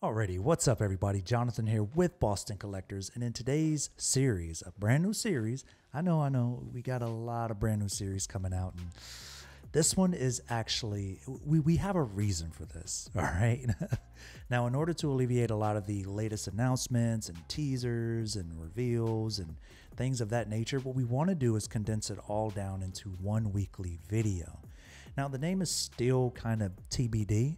Alrighty, what's up everybody? Jonathan here with Boston Collectors, and in today's series, a brand new series, I know, we got a lot of brand new series coming out, and this one is actually, we have a reason for this, all right? Now, in order to alleviate a lot of the latest announcements and teasers and reveals and things of that nature, what we want to do is condense it all down into one weekly video. Now, the name is still kind of TBD,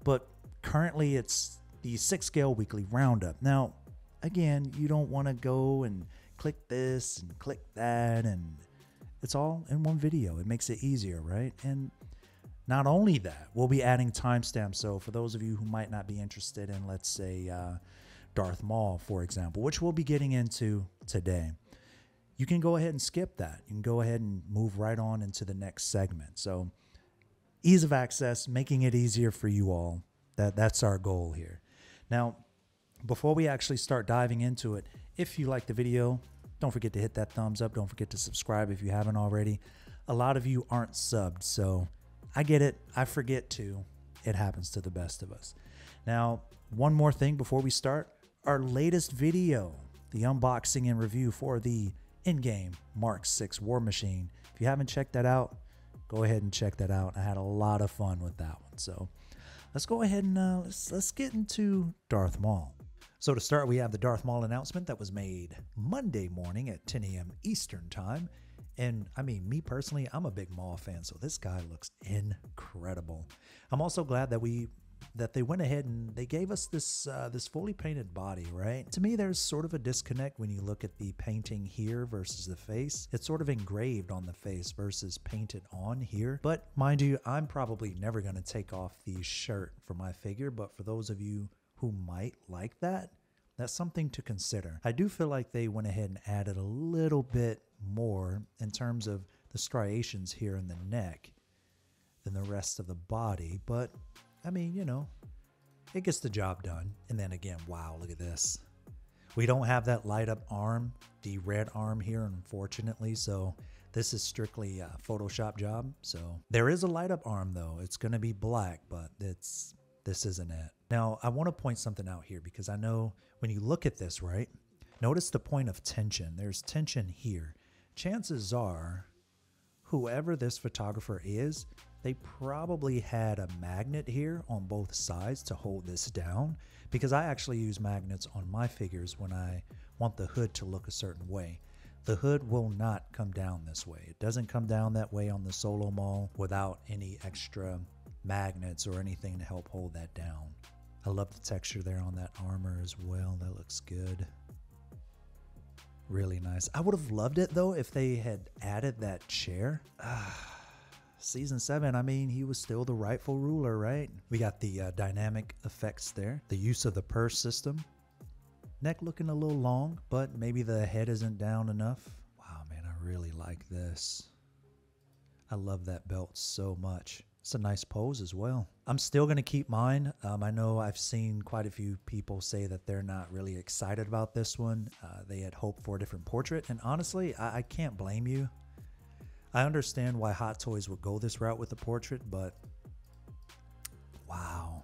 but currently it's the 6 scale weekly roundup. Now, again, you don't want to go and click this and click that, and it's all in one video. It makes it easier, right? And not only that, we'll be adding timestamps. So for those of you who might not be interested in, let's say, Darth Maul, for example, which we'll be getting into today, you can go ahead and skip that. You can go ahead and move right on into the next segment. So ease of access, making it easier for you all. That's our goal here. Now, before we actually start diving into it, if you like the video, don't forget to hit that thumbs up. Don't forget to subscribe if you haven't already. A lot of you aren't subbed, so I get it. I forget to. It happens to the best of us. Now, one more thing before we start. Our latest video, the unboxing and review for the in-game Mark 6 War Machine. If you haven't checked that out, go ahead and check that out. I had a lot of fun with that one. So let's go ahead and let's get into Darth Maul. So to start, we have the Darth Maul announcement that was made Monday morning at 10 a.m. Eastern time. And I mean, me personally, I'm a big Maul fan, so this guy looks incredible. I'm also glad that they went ahead and they gave us this this fully painted body, right? To me, there's sort of a disconnect when you look at the painting here versus the face. It's sort of engraved on the face versus painted on here. But mind you, I'm probably never going to take off the shirt for my figure, but for those of you who might like that, that's something to consider. I do feel like they went ahead and added a little bit more in terms of the striations here in the neck than the rest of the body, but I mean, you know, it gets the job done. And then again, wow, look at this. We don't have that light up arm, the red arm here, unfortunately. So this is strictly a Photoshop job. So there is a light up arm though. It's going to be black, but this isn't it. Now, I want to point something out here because I know when you look at this, right? Notice the point of tension. There's tension here. Chances are whoever this photographer is, they probably had a magnet here on both sides to hold this down, because I actually use magnets on my figures when I want the hood to look a certain way. The hood will not come down this way. It doesn't come down that way on the Solo Maul without any extra magnets or anything to help hold that down. I love the texture there on that armor as well. That looks good. Really nice. I would have loved it though if they had added that chair. Season 7, I mean, he was still the rightful ruler, right? We got the dynamic effects there. The use of the purse system. Neck looking a little long, but maybe the head isn't down enough. Wow, man, I really like this. I love that belt so much. It's a nice pose as well. I'm still going to keep mine. I know I've seen quite a few people say that they're not really excited about this one. They had hoped for a different portrait, and honestly, I can't blame you. I understand why Hot Toys would go this route with the portrait, but wow.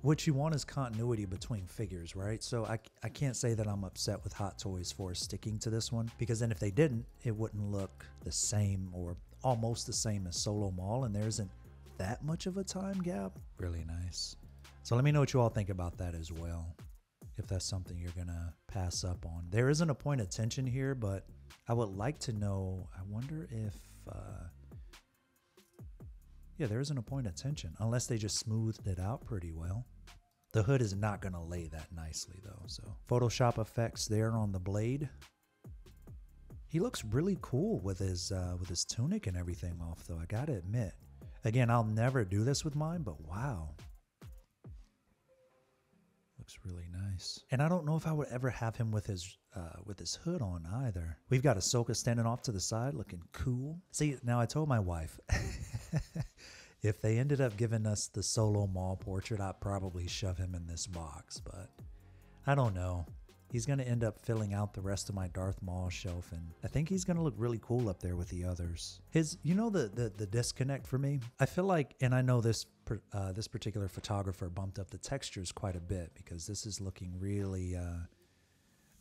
What you want is continuity between figures, right? So I can't say that I'm upset with Hot Toys for sticking to this one, because then if they didn't, it wouldn't look the same or almost the same as Solo Maul, and there isn't that much of a time gap. Really nice. So let me know what you all think about that as well, if that's something you're gonna pass up on. There isn't a point of tension here, but I would like to know, I wonder if yeah, there isn't a point of tension unless they just smoothed it out pretty well. The hood is not gonna lay that nicely though. So Photoshop effects there on the blade. He looks really cool with his tunic and everything off though, I gotta admit. Again, I'll never do this with mine, but wow. Looks really nice. And I don't know if I would ever have him with his hood on either. We've got Ahsoka standing off to the side looking cool. See, now I told my wife, if they ended up giving us the Solo Maul portrait, I'd probably shove him in this box, but I don't know. He's going to end up filling out the rest of my Darth Maul shelf, and I think he's going to look really cool up there with the others. His, you know, the disconnect for me, I feel like, and I know this this particular photographer bumped up the textures quite a bit because this is looking really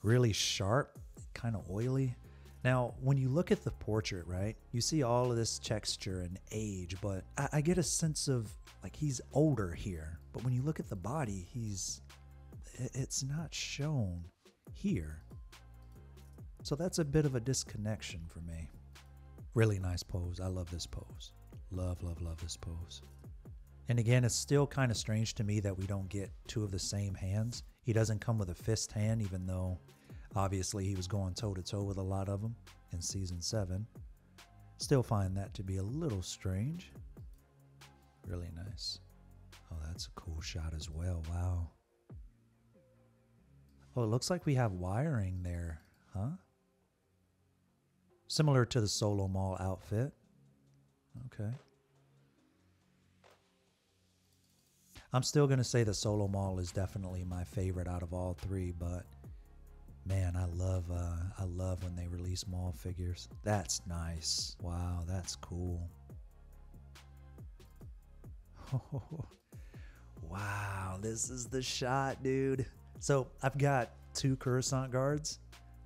really sharp, kind of oily. Now, when you look at the portrait, right, you see all of this texture and age, but I get a sense of like he's older here. But when you look at the body, it's not shown here. So that's a bit of a disconnection for me. Really nice pose. I love this pose. Love, love, love this pose. And again, it's still kind of strange to me that we don't get two of the same hands. He doesn't come with a fist hand, even though obviously he was going toe-to-toe with a lot of them in season 7. Still find that to be a little strange. Really nice. Oh, that's a cool shot as well. Wow. Oh, it looks like we have wiring there, huh? Similar to the Solo Maul outfit. Okay. I'm still going to say the Solo Maul is definitely my favorite out of all 3, but man, I love when they release Maul figures. That's nice. Wow, that's cool. Oh, wow, this is the shot, dude. So I've got 2 Coruscant guards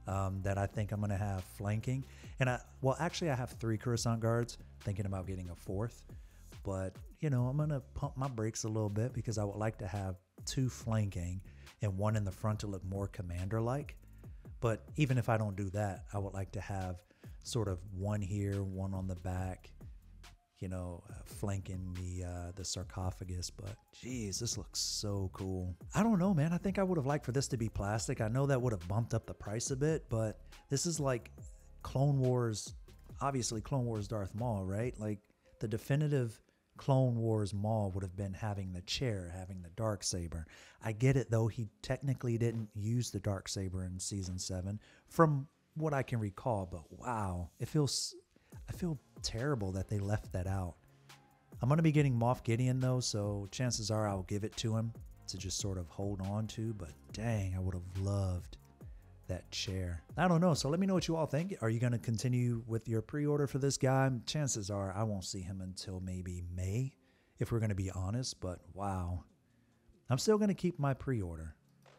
that I think I'm going to have flanking. And actually I have 3 Coruscant guards, thinking about getting a 4th. But, you know, I'm going to pump my brakes a little bit because I would like to have 2 flanking and 1 in the front to look more commander-like. But even if I don't do that, I would like to have sort of 1 here, 1 on the back, you know, flanking the sarcophagus. But geez, this looks so cool. I don't know, man. I think I would have liked for this to be plastic. I know that would have bumped up the price a bit, but this is like Clone Wars, obviously Clone Wars Darth Maul, right? Like the definitive Clone Wars Maul would have been having the chair, having the Darksaber. I get it, though. He technically didn't use the Darksaber in season 7 from what I can recall, but wow, I feel terrible that they left that out. I'm going to be getting Moff Gideon, though, so chances are I'll give it to him to just sort of hold on to, but dang, I would have loved that chair. I don't know, so let me know what you all think. Are you going to continue with your pre-order for this guy? Chances are I won't see him until maybe May, if we're going to be honest, but wow. I'm still going to keep my pre-order.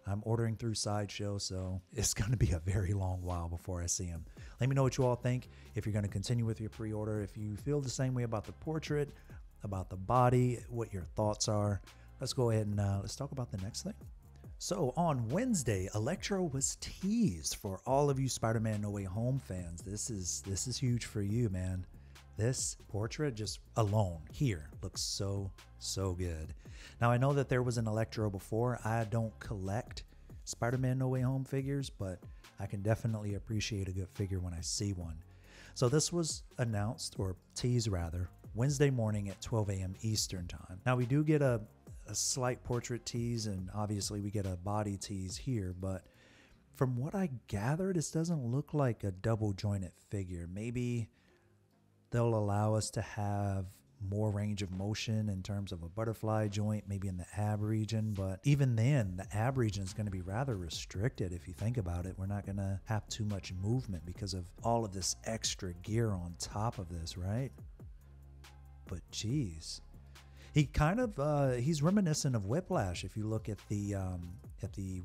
I'm ordering through Sideshow, so it's going to be a very long while before I see him. Let me know what you all think. If you're going to continue with your pre-order, if you feel the same way about the portrait, about the body, what your thoughts are. Let's go ahead and let's talk about the next thing. So on Wednesday, Electro was teased. For all of you Spider-Man No Way Home fans, this is huge for you, man. This portrait just alone here looks so good. Now I know that there was an Electro before. I don't collect Spider-Man No Way Home figures, but I can definitely appreciate a good figure when I see one. So this was announced, or teased rather, Wednesday morning at 12 a.m. Eastern time. Now we do get a slight portrait tease, and obviously we get a body tease here, but from what I gathered, this doesn't look like a double jointed figure. Maybe they'll allow us to have more range of motion in terms of a butterfly joint, maybe in the ab region, but even then the ab region is going to be rather restricted. If you think about it, we're not going to have too much movement because of all of this extra gear on top of this, right? But geez, he kind of he's reminiscent of Whiplash. If you look at the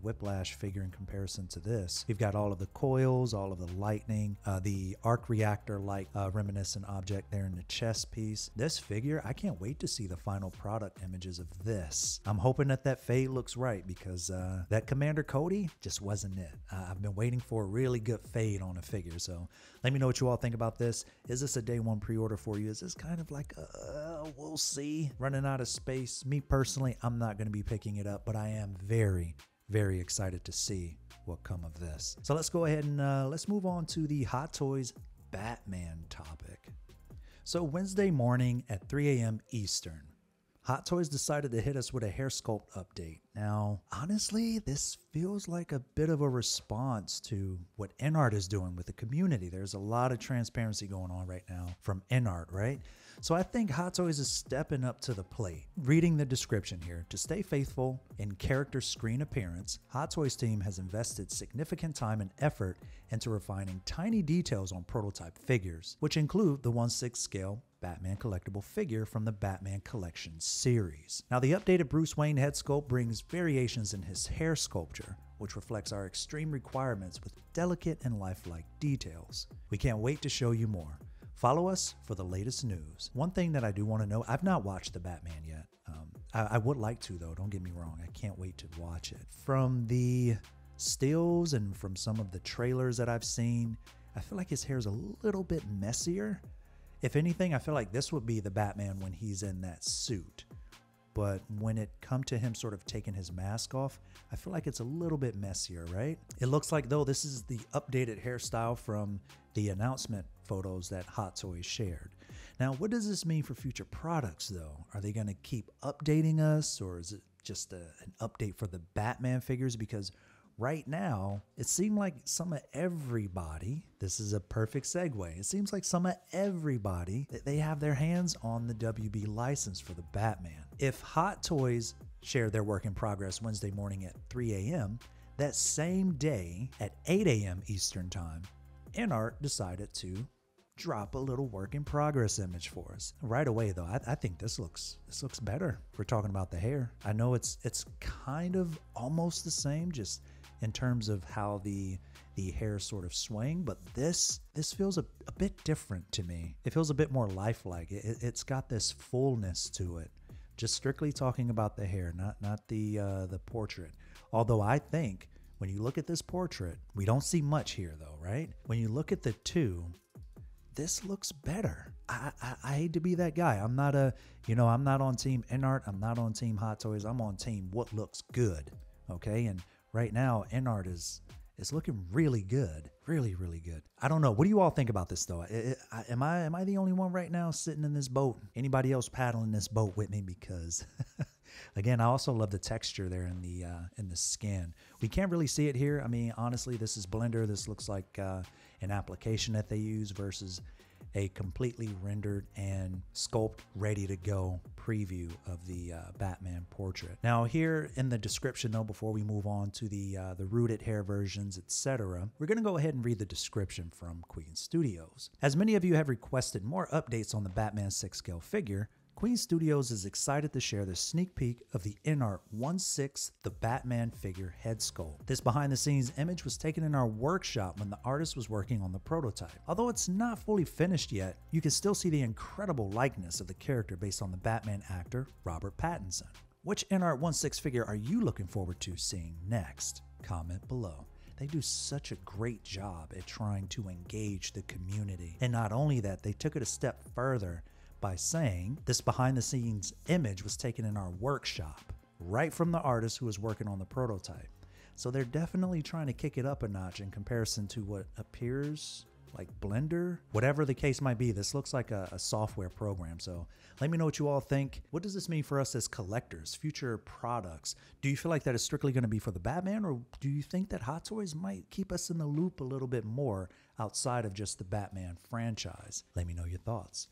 Whiplash figure in comparison to this, you've got all of the coils, all of the lightning, the arc reactor like reminiscent object there in the chest piece. This figure, I can't wait to see the final product images of this. I'm hoping that fade looks right, because that Commander Cody just wasn't it. I've been waiting for a really good fade on a figure, so let me know what you all think about this. Is this a day one pre-order for you? Is this kind of like we'll see, running out of space? Me personally, I'm not going to be picking it up, but I am very excited to see what come of this. So let's go ahead and let's move on to the Hot Toys Batman topic. So Wednesday morning at 3 a.m. Eastern, Hot Toys decided to hit us with a hair sculpt update. Now, honestly, this feels like a bit of a response to what InArt is doing with the community. There's a lot of transparency going on right now from InArt, right? So I think Hot Toys is stepping up to the plate. Reading the description here, to stay faithful in character screen appearance, Hot Toys team has invested significant time and effort into refining tiny details on prototype figures, which include the 1/6 scale Batman collectible figure from the Batman Collection series. Now, the updated Bruce Wayne head sculpt brings variations in his hair sculpture, which reflects our extreme requirements with delicate and lifelike details. We can't wait to show you more. Follow us for the latest news. One thing that I do want to know, I've not watched the Batman yet. I would like to, though, don't get me wrong. I can't wait to watch it. From the stills and from some of the trailers that I've seen, I feel like his hair is a little bit messier. If anything, I feel like this would be the Batman when he's in that suit. But when it come to him sort of taking his mask off, I feel like it's a little bit messier, right? It looks like, though, this is the updated hairstyle from the announcement photos that Hot Toys shared. Now, what does this mean for future products, though? Are they going to keep updating us, or is it just an update for the Batman figures? Because right now, it seemed like some of everybody, this is a perfect segue, it seems like some of everybody, they have their hands on the WB license for the Batman. If Hot Toys shared their work in progress Wednesday morning at 3 a.m., that same day at 8 a.m. Eastern Time, InArt decided to drop a little work in progress image for us. Right away, though, I think this looks better. If we're talking about the hair, I know it's kind of almost the same, just in terms of how the hair sort of swing, but this feels a bit different to me. It feels a bit more lifelike. It's got this fullness to it. Just strictly talking about the hair, not the portrait. Although I think when you look at this portrait, we don't see much here though, right? When you look at the two, this looks better. I hate to be that guy. I'm not on team InArt. I'm not on team Hot Toys. I'm on team what looks good. Okay. And right now, InArt is looking really good. Really, really good. I don't know. What do you all think about this though? Am I the only one right now sitting in this boat? Anybody else paddling this boat with me? Because again, I also love the texture there in the skin. We can't really see it here. I mean, honestly, this is Blender. This looks like an application that they use versus a completely rendered and sculpt ready to go preview of the Batman portrait. Now here in the description though, before we move on to the rooted hair versions, etc., we're going to go ahead and read the description from Queen Studios. As many of you have requested more updates on the Batman 6 scale figure, Queen Studios is excited to share the sneak peek of the InArt 1/6 the Batman figure head sculpt. This behind the scenes image was taken in our workshop when the artist was working on the prototype. Although it's not fully finished yet, you can still see the incredible likeness of the character based on the Batman actor Robert Pattinson. Which InArt 1/6 figure are you looking forward to seeing next? Comment below. They do such a great job at trying to engage the community. And not only that, they took it a step further by saying this behind the scenes image was taken in our workshop, right from the artist who was working on the prototype. So they're definitely trying to kick it up a notch in comparison to what appears like Blender. Whatever the case might be, this looks like a software program. So let me know what you all think. What does this mean for us as collectors, future products? Do you feel like that is strictly going to be for the Batman, or do you think that Hot Toys might keep us in the loop a little bit more outside of just the Batman franchise? Let me know your thoughts.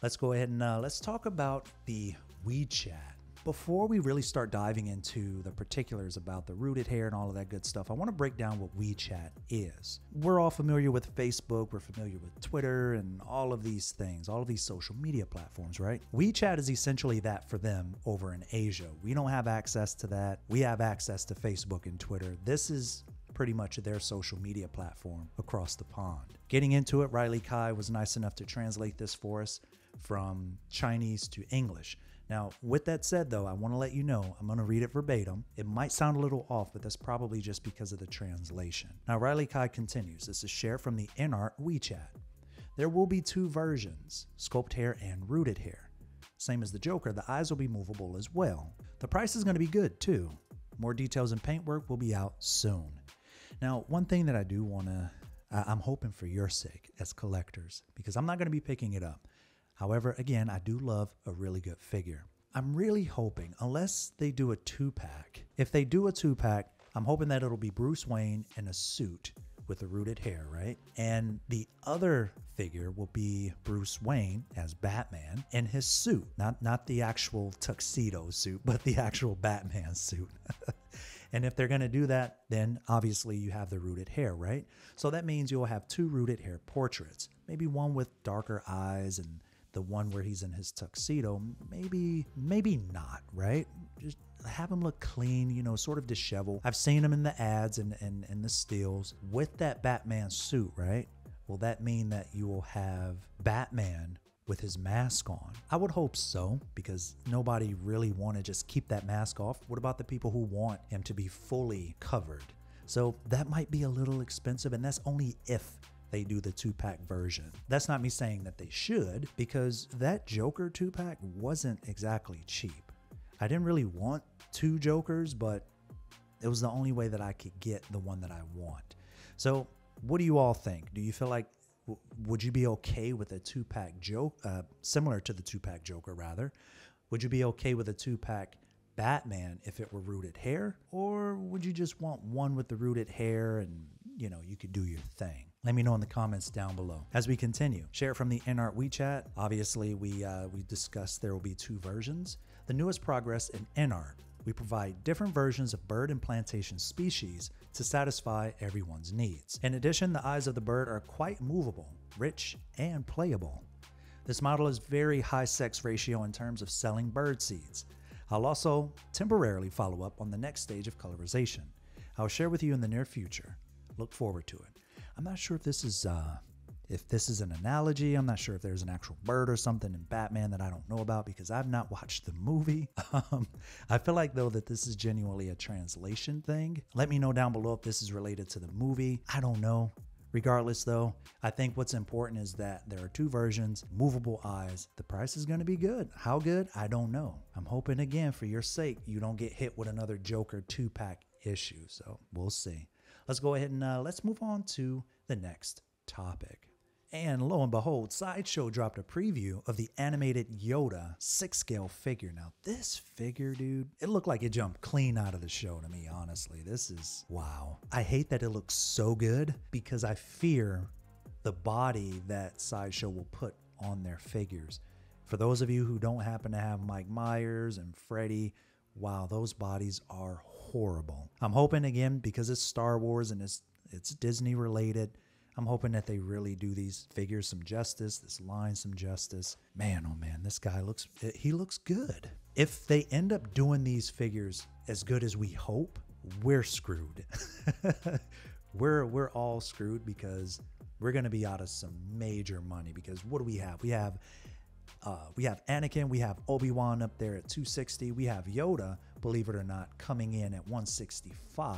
Let's go ahead and let's talk about the WeChat. Before we really start diving into the particulars about the rooted hair and all of that good stuff, I want to break down what WeChat is. We're all familiar with Facebook, we're familiar with Twitter and all of these things, all of these social media platforms, right? WeChat is essentially that for them over in Asia. We don't have access to that. We have access to Facebook and Twitter. This is pretty much their social media platform across the pond. Getting into it, Riley Kai was nice enough to translate this for us from Chinese to English. Now, with that said, though, I want to let you know, I'm going to read it verbatim. It might sound a little off, but that's probably just because of the translation. Now, Riley Kai continues. This is shared from the InArt WeChat. There will be two versions, sculpt hair and rooted hair. Same as the Joker, the eyes will be movable as well. The price is going to be good, too. More details and paintwork will be out soon. Now, one thing that I do want to, I'm hoping for your sake as collectors, because I'm not going to be picking it up. However, again, I do love a really good figure. I'm really hoping, unless they do a 2-pack, if they do a 2-pack, I'm hoping that it'll be Bruce Wayne in a suit with the rooted hair, right? And the other figure will be Bruce Wayne as Batman in his suit, not the actual tuxedo suit, but the actual Batman suit. And if they're going to do that, then obviously you have the rooted hair, right? So that means you'll have 2 rooted hair portraits, maybe one with darker eyes and the one where he's in his tuxedo, maybe not, right? Just have him look clean, you know, sort of disheveled. I've seen him in the ads and the stills with that Batman suit, right? Will that mean that you will have Batman with his mask on? I would hope so, because nobody really want to just keep that mask off. What about the people who want him to be fully covered? So that might be a little expensive, and that's only if they do the 2-pack version. That's not me saying that they should, because that Joker 2-pack wasn't exactly cheap. I didn't really want 2 Jokers, but it was the only way that I could get the one that I want. So what do you all think? Do you feel like, would you be okay with a 2-pack similar to the 2-pack Joker rather? Would you be okay with a 2-pack Batman if it were rooted hair? Or would you just want one with the rooted hair and, you know, you could do your thing? Let me know in the comments down below. As we continue, share it from the InArt WeChat. Obviously, we discussed there will be 2 versions. The newest progress in InArt, we provide different versions of bird and plantation species to satisfy everyone's needs. In addition, the eyes of the bird are quite movable, rich, and playable. This model is very high sex ratio in terms of selling bird seeds. I'll also temporarily follow up on the next stage of colorization. I'll share with you in the near future. Look forward to it. I'm not sure if this is an analogy. I'm not sure if there's an actual bird or something in Batman that I don't know about, because I've not watched the movie. I feel like, though, that this is genuinely a translation thing. Let me know down below if this is related to the movie. I don't know. Regardless, though, I think what's important is that there are 2 versions, movable eyes. The price is going to be good. How good? I don't know. I'm hoping, again, for your sake, you don't get hit with another Joker 2-pack issue. So we'll see. Let's go ahead and let's move on to the next topic. And lo and behold, Sideshow dropped a preview of the animated Yoda 6-scale figure. Now, this figure, dude, it looked like it jumped clean out of the show to me, honestly. This is, wow. I hate that it looks so good, because I fear the body that Sideshow will put on their figures. For those of you who don't happen to have Mike Myers and Freddy, wow, those bodies are horrible. I'm hoping, again, because it's Star Wars and it's Disney related, I'm hoping that they really do these figures some justice, this line some justice. Man, oh man, this guy looks good. If they end up doing these figures as good as we hope, we're screwed. We're all screwed, because we're going to be out of some major money. Because what do we have? We have Anakin, we have Obi-Wan up there at $260. We have Yoda, believe it or not, coming in at $165.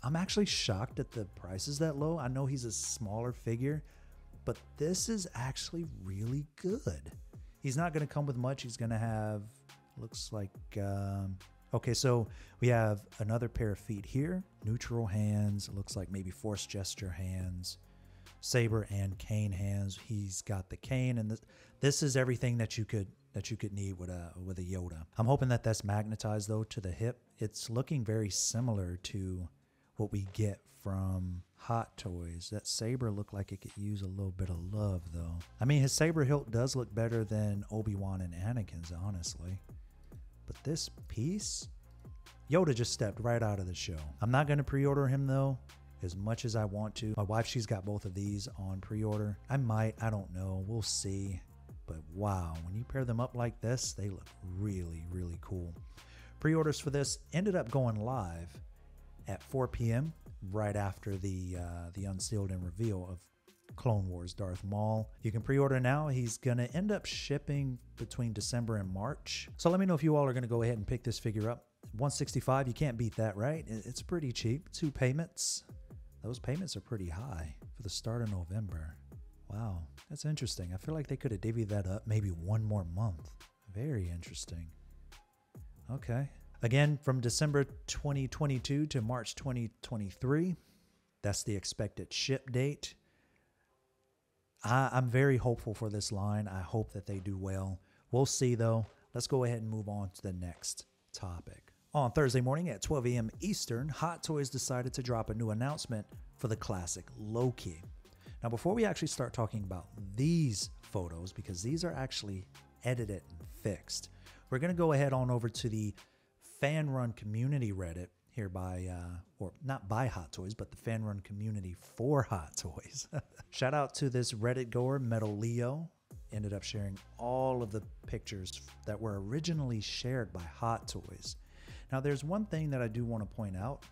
I'm actually shocked at the prices that low. I know he's a smaller figure, but this is actually really good. He's not going to come with much. He's going to have, looks like, okay, so we have another pair of feet here, neutral hands. It looks like maybe force gesture hands, saber and cane hands. He's got the cane, and this is everything that you could need with a Yoda. I'm hoping that that's magnetized though to the hip. It's looking very similar to what we get from Hot Toys. That saber looked like it could use a little bit of love though. I mean, his saber hilt does look better than Obi-Wan and Anakin's, honestly. But this piece, Yoda just stepped right out of the show. I'm not going to pre-order him though, as much as I want to. My wife, she's got both of these on pre-order. I might, I don't know, we'll see. But wow, when you pair them up like this, they look really, really cool. Pre-orders for this ended up going live at 4 p.m. right after the unsealed and reveal of Clone Wars Darth Maul. You can pre-order now. He's going to end up shipping between December and March. So let me know if you all are going to go ahead and pick this figure up. $165, you can't beat that, right? It's pretty cheap. 2 payments. Those payments are pretty high for the start of November. Wow, that's interesting. I feel like they could have divvied that up maybe 1 more month. Very interesting. Okay. Again, from December 2022 to March 2023, that's the expected ship date. I'm very hopeful for this line. I hope that they do well. We'll see, though. Let's go ahead and move on to the next topic. On Thursday morning at 12 a.m. Eastern, Hot Toys decided to drop a new announcement for the classic Loki. Now, before we actually start talking about these photos, because these are actually edited and fixed, we're going to go ahead on over to the fan run community Reddit here by, or not by Hot Toys, but the fan run community for Hot Toys. Shout out to this Reddit goer, Metal Leo. Ended up sharing all of the pictures that were originally shared by Hot Toys. Now, there's one thing that I do want to point out.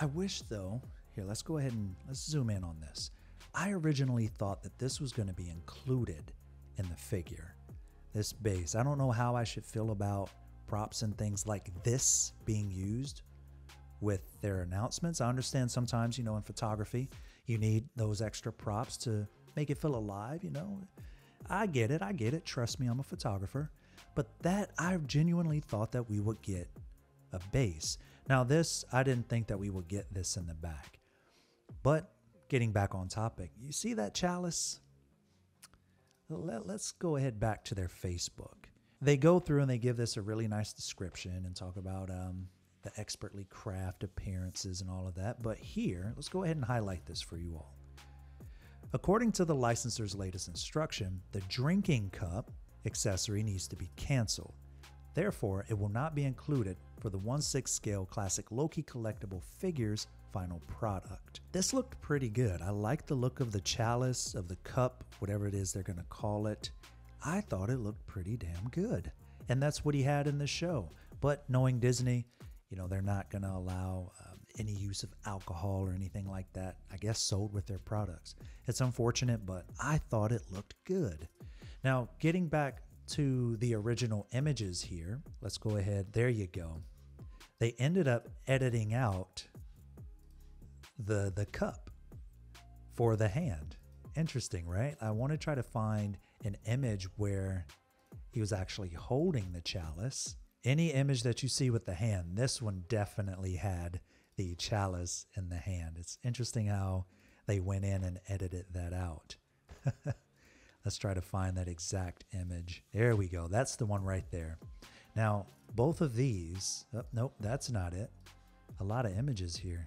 I wish, though, here, let's go ahead and let's zoom in on this. I originally thought that this was going to be included in the figure, this base. I don't know how I should feel about props and things like this being used with their announcements. I understand sometimes, you know, in photography, you need those extra props to make it feel alive, you know. I get it. Trust me, I'm a photographer. But that, I genuinely thought that we would get a base. Now this, I didn't think that we would get this in the back. But getting back on topic, you see that chalice? Let's go ahead back to their Facebook. They go through and they give this a really nice description and talk about the expertly crafted appearances and all of that. But here, let's go ahead and highlight this for you all. According to the licensor's latest instruction, the drinking cup accessory needs to be canceled. Therefore, it will not be included for the 1/6 scale classic Loki collectible figures final product. This looked pretty good. I like the look of the chalice, of the cup, whatever it is they're going to call it. I thought it looked pretty damn good. And that's what he had in the show. But knowing Disney, you know, they're not going to allow any use of alcohol or anything like that, I guess, sold with their products. It's unfortunate, but I thought it looked good. Now, getting back to the original images here, let's go ahead. There you go. They ended up editing out the cup for the hand. Interesting, right? I want to try to find an image where he was actually holding the chalice. Any image that you see with the hand, this one definitely had the chalice in the hand. It's interesting how they went in and edited that out. Let's try to find that exact image. There we go. That's the one right there. Now, both of these, oh, nope, that's not it. A lot of images here.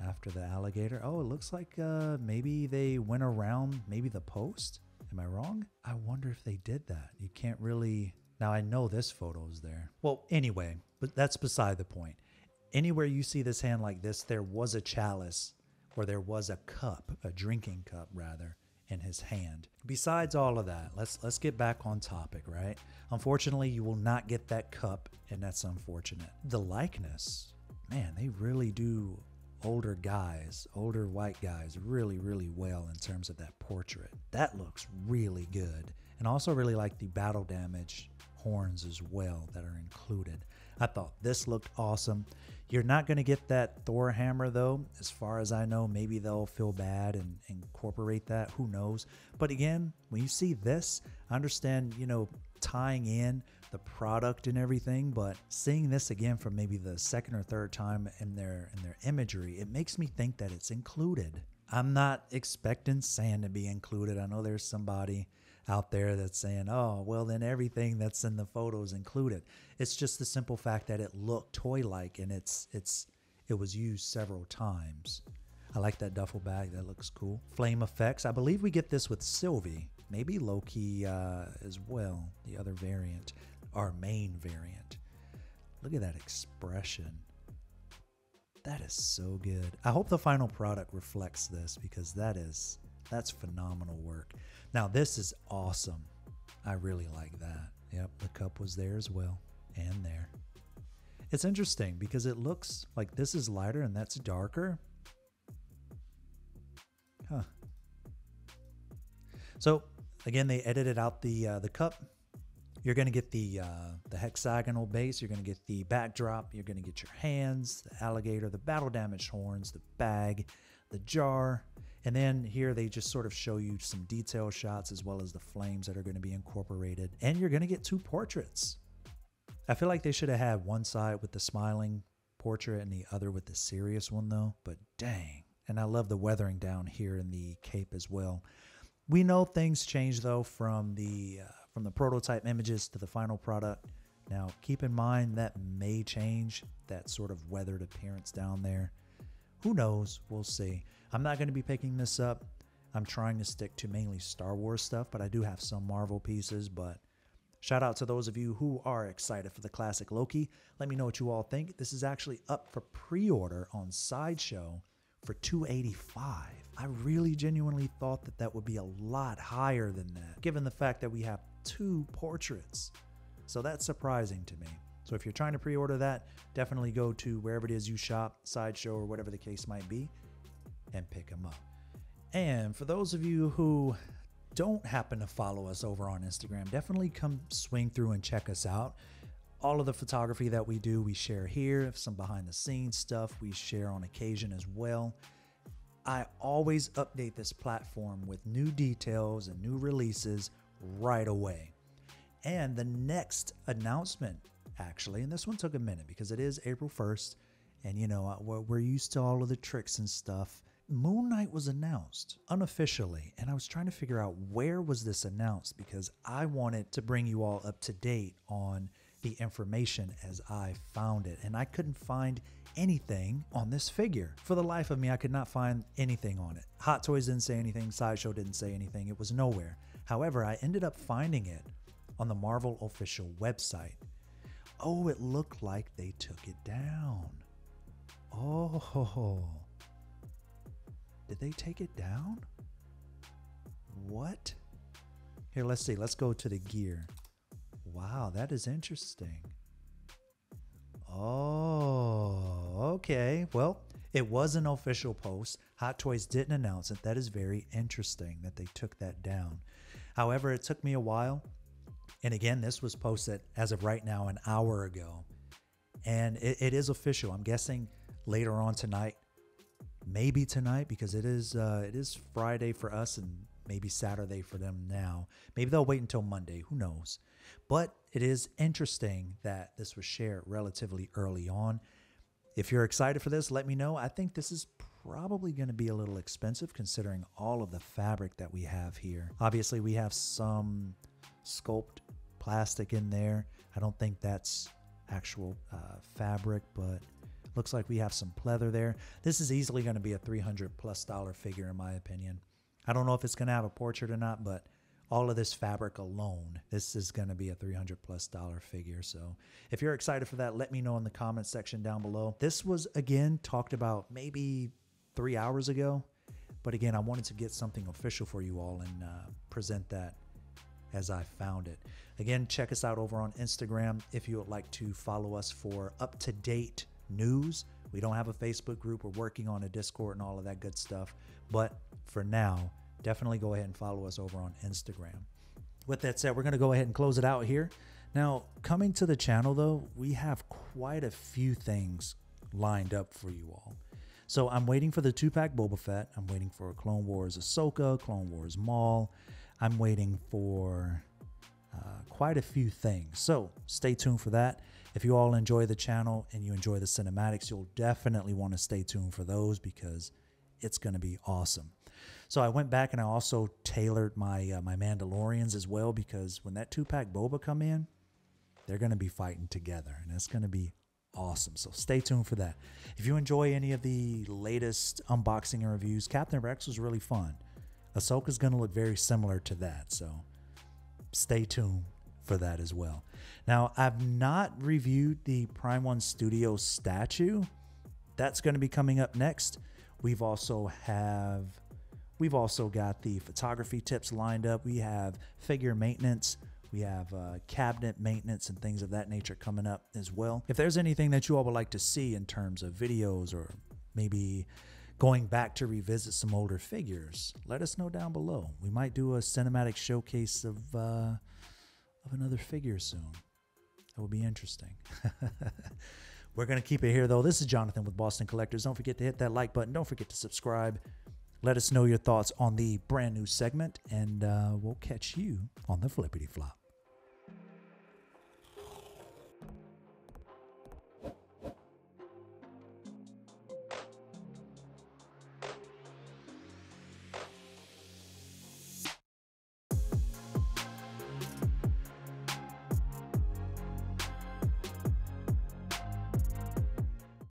After the alligator. Oh, it looks like maybe they went around maybe the post. Am I wrong? I wonder if they did that. You can't really... Now, I know this photo is there. Well, anyway, but that's beside the point. Anywhere you see this hand like this, there was a chalice, or there was a cup, a drinking cup rather, in his hand. Besides all of that, let's get back on topic, right? Unfortunately, you will not get that cup, and that's unfortunate. The likeness, man, they really do older guys, older white guys really, really well in terms of that portrait. That looks really good. And I also really like the battle damage horns as well that are included. I thought this looked awesome. You're not going to get that Thor hammer though. As far as I know, maybe they'll feel bad and incorporate that. Who knows? But again, when you see this, I understand, you know, tying in the product and everything, but seeing this again for maybe the second or third time in their imagery, it makes me think that it's included. I'm not expecting sand to be included. I know there's somebody out there that's saying, oh, well, then everything that's in the photo is included. It's just the simple fact that it looked toy-like and it was used several times. I like that duffel bag. That looks cool. Flame effects. I believe we get this with Sylvie. Maybe Loki as well, the other variant, our main variant. Look at that expression. That is so good. I hope the final product reflects this because that's phenomenal work. Now this is awesome. I really like that. Yep, the cup was there as well, and there. It's interesting because it looks like this is lighter and that's darker. Huh. So again, they edited out the cup. You're going to get the hexagonal base. You're going to get the backdrop. You're going to get your hands, the alligator, the battle damaged horns, the bag, the jar. And then here they just sort of show you some detail shots as well as the flames that are going to be incorporated. And you're going to get two portraits. I feel like they should have had one side with the smiling portrait and the other with the serious one though. But dang. And I love the weathering down here in the cape as well. We know things change though from the prototype images to the final product. Now, keep in mind that may change, that sort of weathered appearance down there. Who knows? We'll see. I'm not going to be picking this up. I'm trying to stick to mainly Star Wars stuff, but I do have some Marvel pieces. But shout out to those of you who are excited for the classic Loki. Let me know what you all think. This is actually up for pre-order on Sideshow for $285. I really genuinely thought that that would be a lot higher than that, given the fact that we have 2 portraits. So that's surprising to me. So if you're trying to pre-order that, definitely go to wherever it is you shop, Sideshow or whatever the case might be, and pick them up. And for those of you who don't happen to follow us over on Instagram, definitely come swing through and check us out. All of the photography that we do, we share here. Some behind the scenes stuff we share on occasion as well. I always update this platform with new details and new releases right away. And the next announcement, actually, and this one took a minute because it is April 1st, and you know, we're used to all of the tricks and stuff. Moon Knight was announced unofficially, and I was trying to figure out where was this announced because I wanted to bring you all up to date on the information as I found it, and I couldn't find anything on this figure. For the life of me, I could not find anything on it. Hot Toys didn't say anything, Sideshow didn't say anything, it was nowhere. However, I ended up finding it on the Marvel official website. Oh, it looked like they took it down. Oh, did they take it down? What? Here, let's see. Let's go to the gear. Wow, that is interesting. Oh, okay. Well, it was an official post. Hot Toys didn't announce it. That is very interesting that they took that down. However, it took me a while. And again, this was posted as of right now an hour ago. And it is official. I'm guessing later on tonight, maybe tonight, because it is Friday for us and maybe Saturday for them now. Maybe they'll wait until Monday. Who knows? But it is interesting that this was shared relatively early on. If you're excited for this, let me know. I think this is probably going to be a little expensive considering all of the fabric that we have here. Obviously, we have some sculpt plastic in there. I don't think that's actual fabric, but looks like we have some pleather there. This is easily going to be a $300+ figure in my opinion. I don't know if it's going to have a portrait or not, but all of this fabric alone, this is going to be a $300+ figure. So if you're excited for that, let me know in the comment section down below. This was again talked about maybe 3 hours ago, but again, I wanted to get something official for you all and present that as I found it. Again, check us out over on Instagram if you would like to follow us for up-to-date news. We don't have a Facebook group. We're working on a Discord and all of that good stuff. But for now, definitely go ahead and follow us over on Instagram. With that said, we're going to go ahead and close it out here. Now, coming to the channel, though, we have quite a few things lined up for you all. So I'm waiting for the 2-pack Boba Fett. I'm waiting for Clone Wars Ahsoka, Clone Wars Maul. I'm waiting for quite a few things. So stay tuned for that. If you all enjoy the channel and you enjoy the cinematics, you'll definitely want to stay tuned for those because it's going to be awesome. So I went back and I also tailored my my Mandalorians as well because when that 2-pack Boba come in, they're going to be fighting together and it's going to be awesome. So stay tuned for that. If you enjoy any of the latest unboxing and reviews, Captain Rex was really fun. Ahsoka's going to look very similar to that. So stay tuned for that as well. Now, I've not reviewed the Prime 1 Studio statue. That's going to be coming up next. We've also got the photography tips lined up. We have figure maintenance. We have cabinet maintenance and things of that nature coming up as well. If there's anything that you all would like to see in terms of videos or maybe going back to revisit some older figures, let us know down below. We might do a cinematic showcase of another figure soon. That would be interesting. We're going to keep it here, though. This is Jonathan with Boston Collectors. Don't forget to hit that like button. Don't forget to subscribe. Let us know your thoughts on the brand new segment, and we'll catch you on the flippity flop.